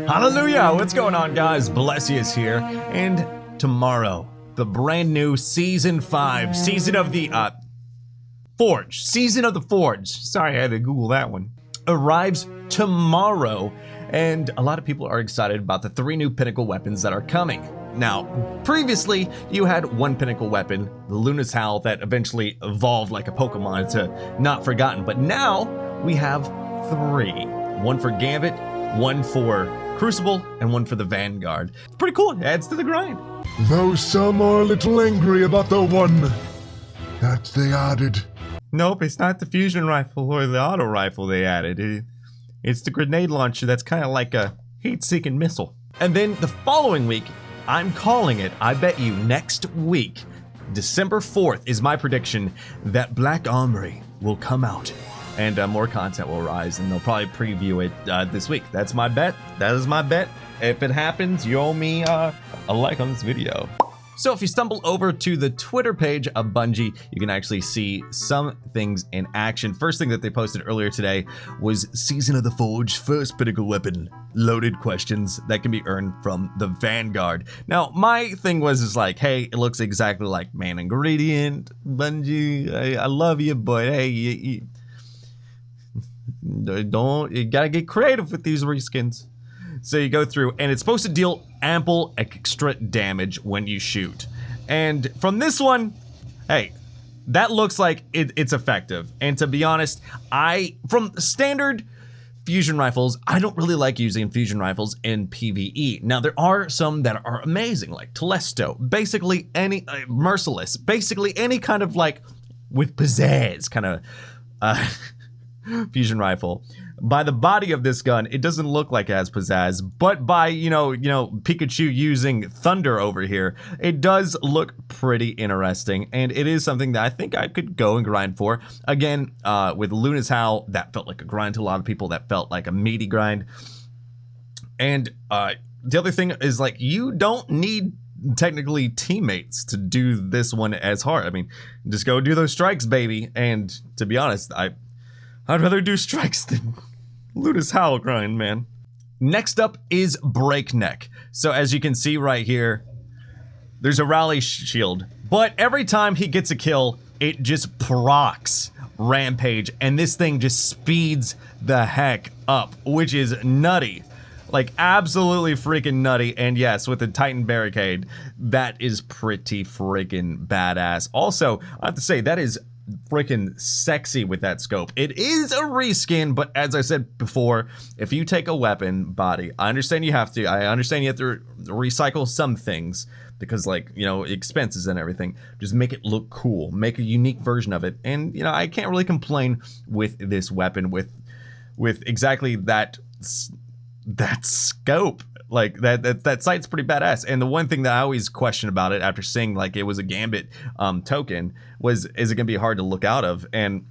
Hallelujah! What's going on, guys? Blessious here, and tomorrow, the brand new Season 5, Season of the, Forge. Season of the Forge. Sorry, I had to Google that one. Arrives tomorrow, and a lot of people are excited about the 3 new Pinnacle Weapons that are coming. Now, previously, you had one Pinnacle Weapon, the Luna's Howl, that eventually evolved like a Pokemon to Not Forgotten, but now we have 3. One for Gambit, one for Crucible, and one for the Vanguard. It's pretty cool, it adds to the grind. Though some are a little angry about the one that they added. Nope, it's not the fusion rifle or the auto rifle they added. It's the grenade launcher that's kind of like a heat-seeking missile. And then the following week, I'm calling it, I bet you next week, December 4th is my prediction that Black Armory will come out. And more content will rise, and they'll probably preview it this week. That's my bet. That is my bet. If it happens, you owe me a like on this video. So if you stumble over to the Twitter page of Bungie, you can actually see some things in action. First thing that they posted earlier today was Season of the Forge, first Pinnacle Weapon, loaded questions that can be earned from the Vanguard. Now, my thing was like, hey, it looks exactly like Man Ingredient, Bungie, I love you, but hey, you gotta get creative with these reskins. So you go through, and it's supposed to deal ample extra damage when you shoot. And from this one, hey, that looks like it's effective. And to be honest, from standard fusion rifles, I don't really like using fusion rifles in PvE. Now, there are some that are amazing, like Telesto, basically any, Merciless, basically any kind of like, with pizzazz kind of, fusion rifle. By the body of this gun, it doesn't look like it has pizzazz, but by, you know, Pikachu using thunder over here, it does look pretty interesting, and it is something that I think I could go and grind for. Again, with Luna's Howl, that felt like a grind to a lot of people, that felt like a meaty grind. And the other thing is, like, you don't need technically teammates to do this one as hard. I mean, just go do those strikes, baby. And to be honest, I'd rather do strikes than Luna's Howl grind, man. Next up is Breakneck. So as you can see right here, there's a rally shield, but every time he gets a kill, it just procs Rampage, and this thing just speeds the heck up, which is nutty. Like, absolutely freaking nutty. And yes, with the Titan Barricade, that is pretty freaking badass. Also, I have to say, that is freaking sexy with that scope. It is a reskin, but as I said before, if you take a weapon body, I understand you have to recycle some things because, like, you know, expenses and everything. Just make it look cool, make a unique version of it. And, you know, I can't really complain with this weapon with exactly that scope. Like, that sight's pretty badass. And the one thing that I always question about it after seeing, like, it was a Gambit token was, is it gonna be hard to look out of? And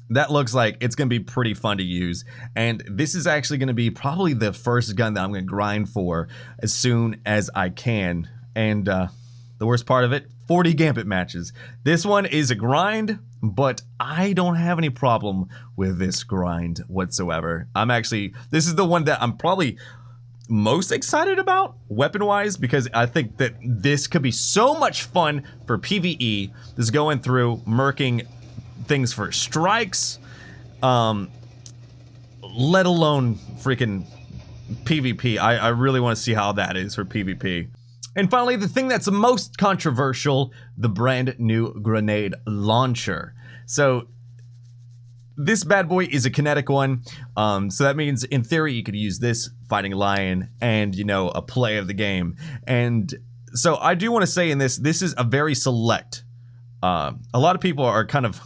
that looks like it's gonna be pretty fun to use. And this is actually gonna be probably the first gun that I'm gonna grind for as soon as I can. And the worst part of it, 40 Gambit matches. This one is a grind, but I don't have any problem with this grind whatsoever. This is the one that I'm probably most excited about weapon-wise, because I think that this could be so much fun for PvE. Just going through murking things for strikes, let alone freaking PvP. I really want to see how that is for PvP. And finally, the thing that's the most controversial, the brand new grenade launcher. So this bad boy is a kinetic one, so that means in theory you could use this fighting Lion and, you know, a play of the game. And so I do want to say in this is a very select. A lot of people are kind of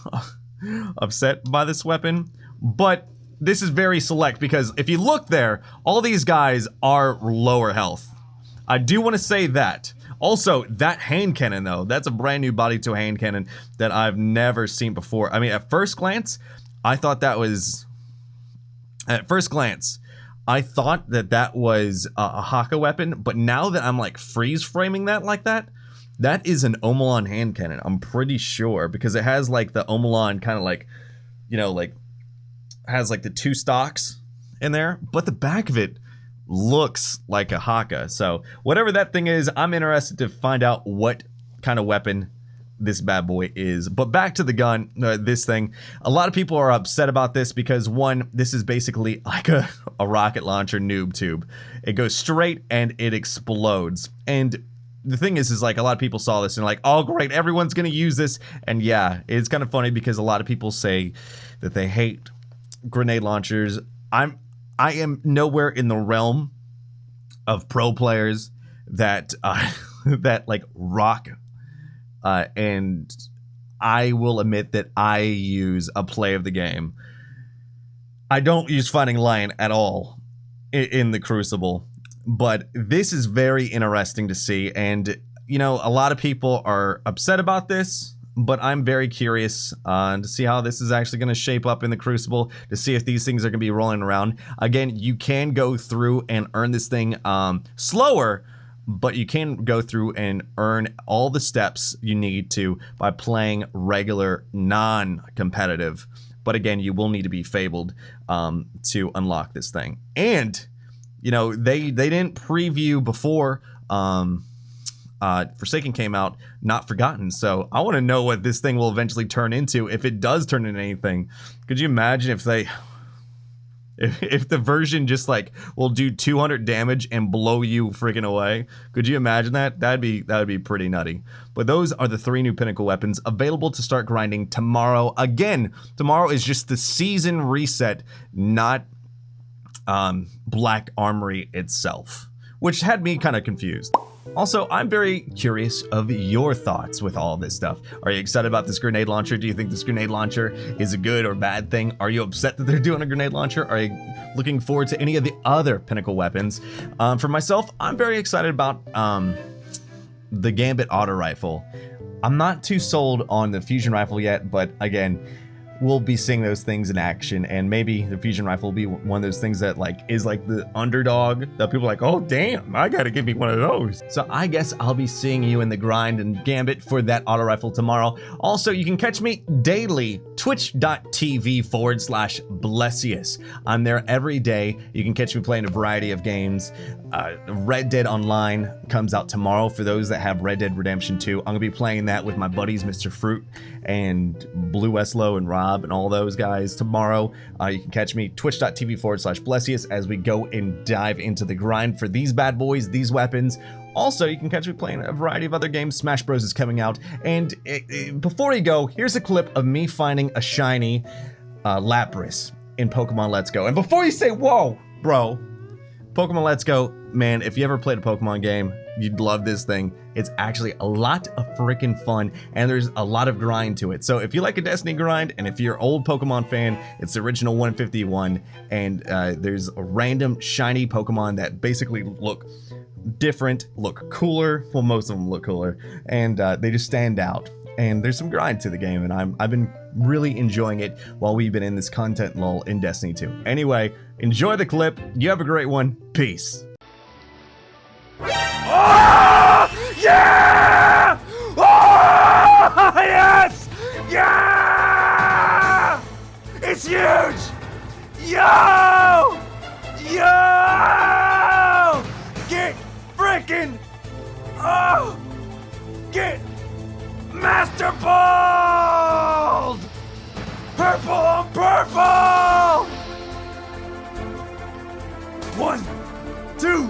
upset by this weapon, but this is very select because if you look there, all these guys are lower health. I do want to say that. Also, that hand cannon though, that's a brand new body to a hand cannon that I've never seen before. I mean, at first glance, I thought that was a Haka weapon, but now that I'm like freeze framing that like that, that is an Omelon hand cannon. I'm pretty sure because it has like the Omelon kind of like, you know, like has like the 2 stocks in there, but the back of it looks like a haka. So whatever that thing is, I'm interested to find out what kind of weapon this bad boy is. But back to the gun, this thing. A lot of people are upset about this because, one, this is basically like a rocket launcher noob tube. It goes straight and it explodes. And the thing is like a lot of people saw this and like, oh great, everyone's gonna use this. And yeah, it's kind of funny because a lot of people say that they hate grenade launchers. I am nowhere in the realm of pro players that that like rock. And I will admit that I use a play of the game. I don't use Fighting Lion at all in the Crucible, but this is very interesting to see. And, you know, a lot of people are upset about this, but I'm very curious to see how this is actually going to shape up in the Crucible, to see if these things are going to be rolling around. Again, you can go through and earn this thing slower, but you can go through and earn all the steps you need to by playing regular non-competitive. But again, you will need to be fabled to unlock this thing. And, you know, they didn't preview before Forsaken came out, Not Forgotten. So I want to know what this thing will eventually turn into, if it does turn into anything. Could you imagine if they... If the version just like will do 200 damage and blow you freaking away? Could you imagine that? That'd be pretty nutty. But those are the 3 new Pinnacle weapons available to start grinding tomorrow. Again, tomorrow is just the season reset, not Black Armory itself, which had me kind of confused. Also, I'm very curious of your thoughts with all this stuff. Are you excited about this grenade launcher? Do you think this grenade launcher is a good or bad thing? Are you upset that they're doing a grenade launcher? Are you looking forward to any of the other Pinnacle weapons? For myself, I'm very excited about the Gambit auto rifle. I'm not too sold on the fusion rifle yet, but again, we'll be seeing those things in action, and maybe the fusion rifle will be one of those things that like is like the underdog that people are like, oh damn, I gotta give me one of those. So I guess I'll be seeing you in the grind and Gambit for that auto rifle tomorrow. Also, you can catch me daily, twitch.tv/Blessious. I'm there every day. You can catch me playing a variety of games. Red Dead Online comes out tomorrow for those that have Red Dead Redemption 2. I'm gonna be playing that with my buddies Mr. Fruit and Blue Westlow and Rob and all those guys tomorrow. You can catch me twitch.tv/Blessious as we go and dive into the grind for these bad boys, these weapons. Also, you can catch me playing a variety of other games. Smash Bros is coming out. And before you go, here's a clip of me finding a shiny Lapras in Pokemon Let's Go. And before you say, whoa, bro, Pokemon Let's Go, man, if you ever played a Pokemon game, you'd love this thing. It's actually a lot of freaking fun, and there's a lot of grind to it. So if you like a Destiny grind, and if you're an old Pokemon fan, it's the original 151, and there's a random shiny Pokemon that basically look different, look cooler. Well, most of them look cooler, and they just stand out. And there's some grind to the game, and I've been really enjoying it while we've been in this content lull in Destiny 2. Anyway, enjoy the clip. You have a great one. Peace. Oh! Yeah! Oh! Yes! Yeah! It's huge! Yo! Yo! Get freaking! Oh! Get Master Ball! Purple on purple! 1, 2,